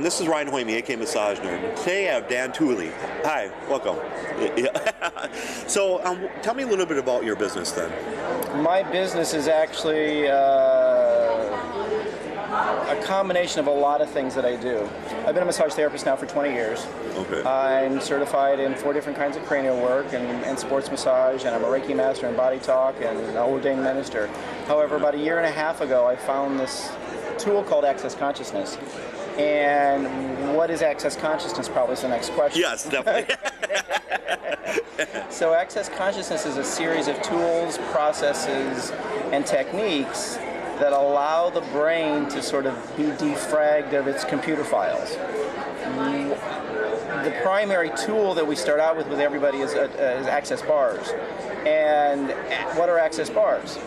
and this is Ryan Hoyme, aka Massage Nerd. Today I have Dan Towey. Hi, welcome. So tell me a little bit about your business then. My business is actually a combination of a lot of things that I do. I've been a massage therapist now for 20 years. Okay. I'm certified in 4 different kinds of cranial work and sports massage, and I'm a Reiki master in body talk and an ordained minister. However, about a year and a half ago, I found this tool called Access Consciousness. And what is Access Consciousness probably is the next question. Yes, definitely. So Access Consciousness is a series of tools, processes, and techniques that allow the brain to sort of be defragged of its computer files. The primary tool that we start out with everybody is access bars. And what are access bars?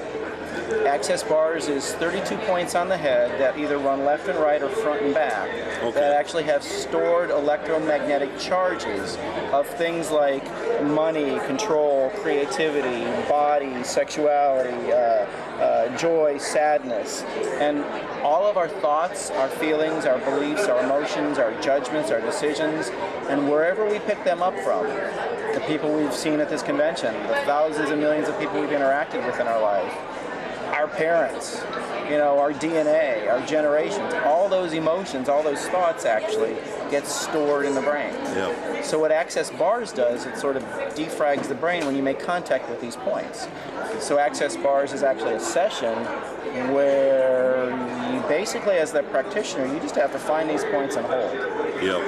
Access bars is 32 points on the head that either run left and right or front and back, that actually have stored electromagnetic charges of things like money, control, creativity, body, sexuality, joy, sadness. And all of our thoughts, our feelings, our beliefs, our emotions, our judgments, our decisions, and wherever we pick them up from, the people we've seen at this convention, the thousands and millions of people we've interacted with in our life, our parents, our DNA, our generations, all those emotions, all those thoughts actually get stored in the brain. Yep. So what Access Bars does, it sort of defrags the brain when you make contact with these points. So Access Bars is actually a session where you basically, as the practitioner, you just have to find these points and hold. Yep.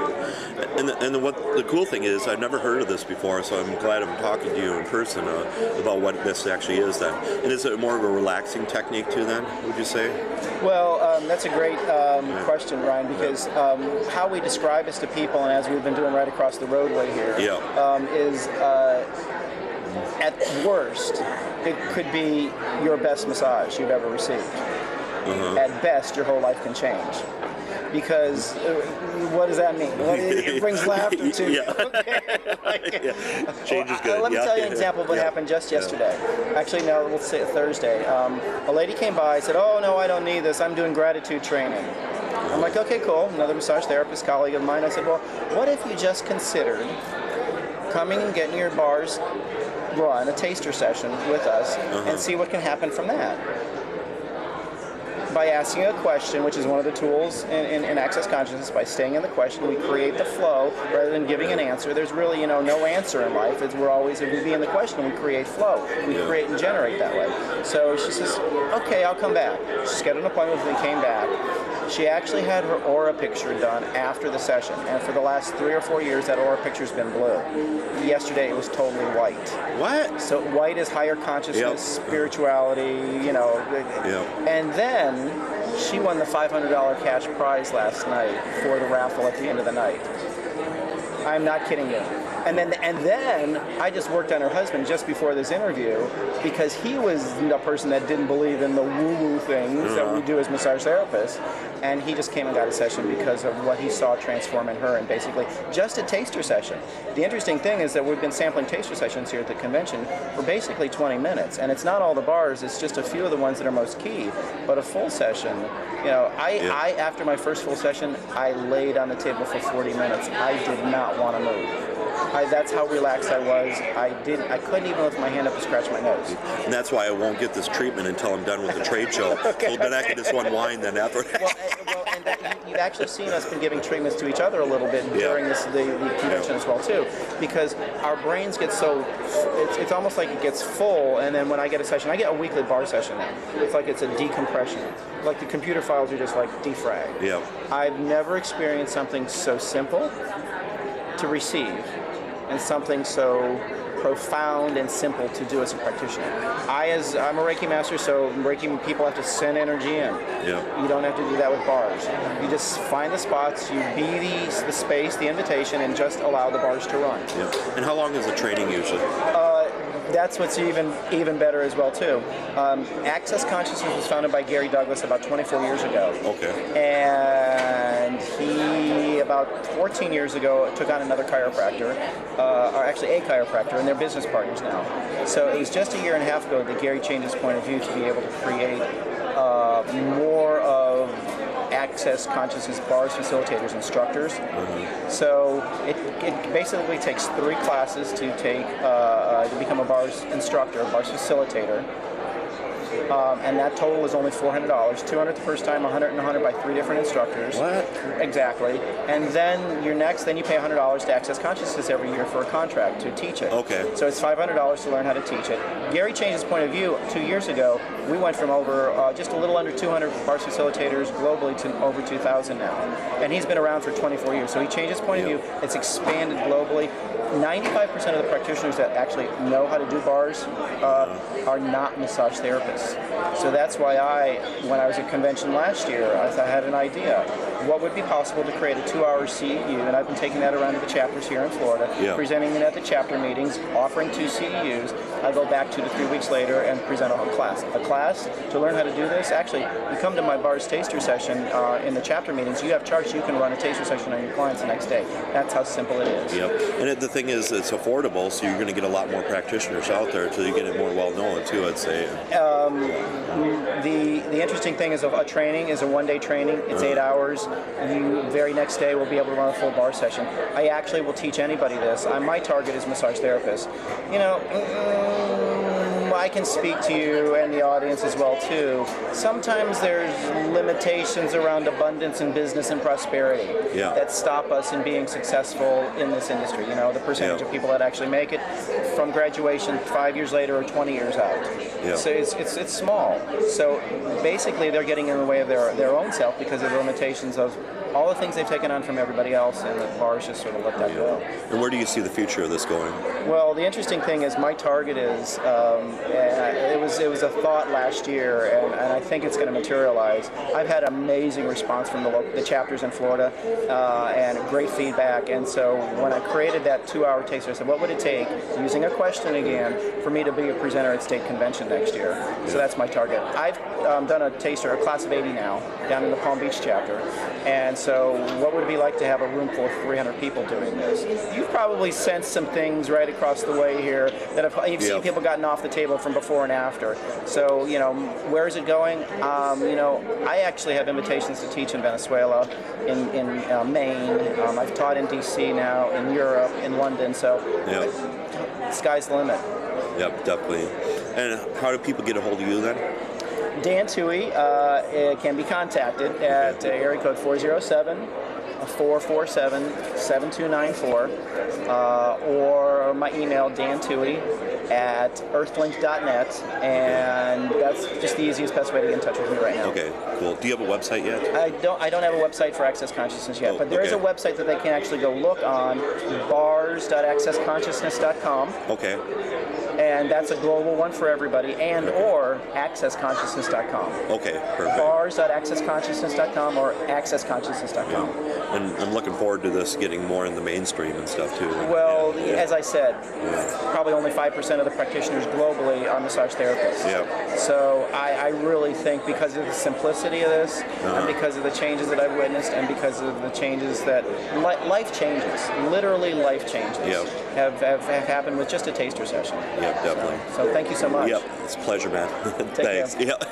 And what the cool thing is, I've never heard of this before, so I'm glad I'm talking to you in person about what this actually is then. And is it more of a relaxing technique too then, would you say? Well, that's a great question, Ryan, because how we describe this to people, and as we've been doing right across the roadway here, is at worst, it could be your best massage you've ever received. At best, your whole life can change. Because what does that mean? It brings laughter to you. Change is good. Let me tell you an example of what happened just yesterday. Actually, no, let's say Thursday. A lady came by and said, "Oh, no, I don't need this. I'm doing gratitude training." I'm like, "Okay, cool." Another massage therapist colleague of mine. I said, "Well, what if you just considered coming and getting your bars run, a taster session with us, and see what can happen from that?" By asking a question, which is one of the tools in Access Consciousness, by staying in the question, we create the flow rather than giving an answer. There's really, no answer in life. If we be in the question, we create flow. We create and generate that way. So she says, "Okay, I'll come back." She scheduled an appointment with me, came back. She actually had her aura picture done after the session, and for the last 3 or 4 years, that aura picture's been blue. Yesterday, it was totally white. What? So white is higher consciousness, spirituality, And then she won the $500 cash prize last night for the raffle at the end of the night. I'm not kidding you. And then I just worked on her husband just before this interview because he was the person that didn't believe in the woo-woo things that we do as massage therapists. And he just came and got a session because of what he saw transform in her, and basically just a taster session. The interesting thing is that we've been sampling taster sessions here at the convention for basically 20 minutes. And it's not all the bars, it's just a few of the ones that are most key. But a full session, I after my first full session, I laid on the table for 40 minutes. I did not want to move. That's how relaxed I was. I couldn't even lift my hand up and scratch my nose. And that's why I won't get this treatment until I'm done with the trade show. Well, then I can just unwind then after. You've actually seen us been giving treatments to each other a little bit during the convention as well too, because our brains get so, it's almost like it gets full, and then when I get a session, I get a weekly bar session now. It's like it's a decompression. Like the computer files are just like defragged. Yeah. I've never experienced something so simple to receive and something so profound and simple to do as a practitioner. I'm a Reiki master, so Reiki people have to send energy in. Yeah. You don't have to do that with bars. You just find the spots, you be the space, the invitation, and just allow the bars to run. Yeah. And how long is the training usually? That's what's even better as well too. Access Consciousness was founded by Gary Douglas about 24 years ago. Okay. And he about 14 years ago took on another chiropractor, or actually a chiropractor, and they're business partners now. So it was just a year and a half ago that Gary changed his point of view to be able to create more of Access Consciousness Bars Facilitators Instructors. So it basically takes 3 classes to take to become a bars instructor, a bars facilitator. And that total is only $400. $200 the first time, $100 and $100 by 3 different instructors. What? Exactly. And then then you pay $100 to Access Consciousness every year for a contract to teach it. Okay. So it's $500 to learn how to teach it. Gary changed his point of view 2 years ago. We went from over just a little under 200 bars facilitators globally to over 2,000 now. And he's been around for 24 years. So he changed his point of view. It's expanded globally. 95% of the practitioners that actually know how to do bars are not massage therapists. So that's why when I was at convention last year, I had an idea. What would be possible to create a 2-hour CEU, and I've been taking that around to the chapters here in Florida, presenting it at the chapter meetings, offering 2 CEUs. I go back 2 to 3 weeks later and present a class. A class to learn how to do this. Actually, you come to my bars taster session in the chapter meetings, you have charts, you can run a taster session on your clients the next day. That's how simple it is. Yep. And the thing is, it's affordable, so you're going to get a lot more practitioners out there until you get it more well known too, I'd say. The interesting thing is a training is a 1-day training. It's 8 hours. You very next day will be able to run a full bar session. I actually will teach anybody this. My target is massage therapists. You know, I can speak to you and the audience as well too. Sometimes there's limitations around abundance and business and prosperity that stop us in being successful in this industry. You know, the percentage of people that actually make it from graduation 5 years later or 20 years out. So it's small. So basically they're getting in the way of their own self because of the limitations of all the things they've taken on from everybody else, and the bars just sort of let that go. And where do you see the future of this going? Well, the interesting thing is my target is, it was a thought last year, and I think it's going to materialize. I've had amazing response from the chapters in Florida, and great feedback, and so when I created that 2-hour taster, I said, what would it take, using a question again, for me to be a presenter at State Convention next year? So that's my target. I've done a class of 80 now, down in the Palm Beach chapter, and so what would it be like to have a room full of 300 people doing this? You've probably sensed some things right across the way here that you've seen people gotten off the table from before and after. So, you know, where is it going? You know, I actually have invitations to teach in Venezuela, in Maine. I've taught in DC now, in Europe, in London. So, sky's the limit. Yep, definitely. And how do people get a hold of you then? Dan Towey can be contacted at area code 407-447-7294 or my email dantowey@earthlink.net, and that's just the easiest, best way to get in touch with me right now. Okay, cool. Do you have a website yet? I don't have a website for Access Consciousness yet, but there is a website that they can actually go look on, bars.accessconsciousness.com. Okay. And that's a global one for everybody, and or accessconsciousness.com. Okay, perfect. Bars.accessconsciousness.com or accessconsciousness.com. And I'm looking forward to this getting more in the mainstream and stuff too. Well, as I said, probably only 5% of the practitioners globally are massage therapists. So I really think because of the simplicity of this, and because of the changes that I've witnessed, and because of the changes that life changes, literally life changes, have happened with just a taster session. Yep, definitely. So thank you so much. Yep, it's a pleasure, man. Take Thanks. care. Yep.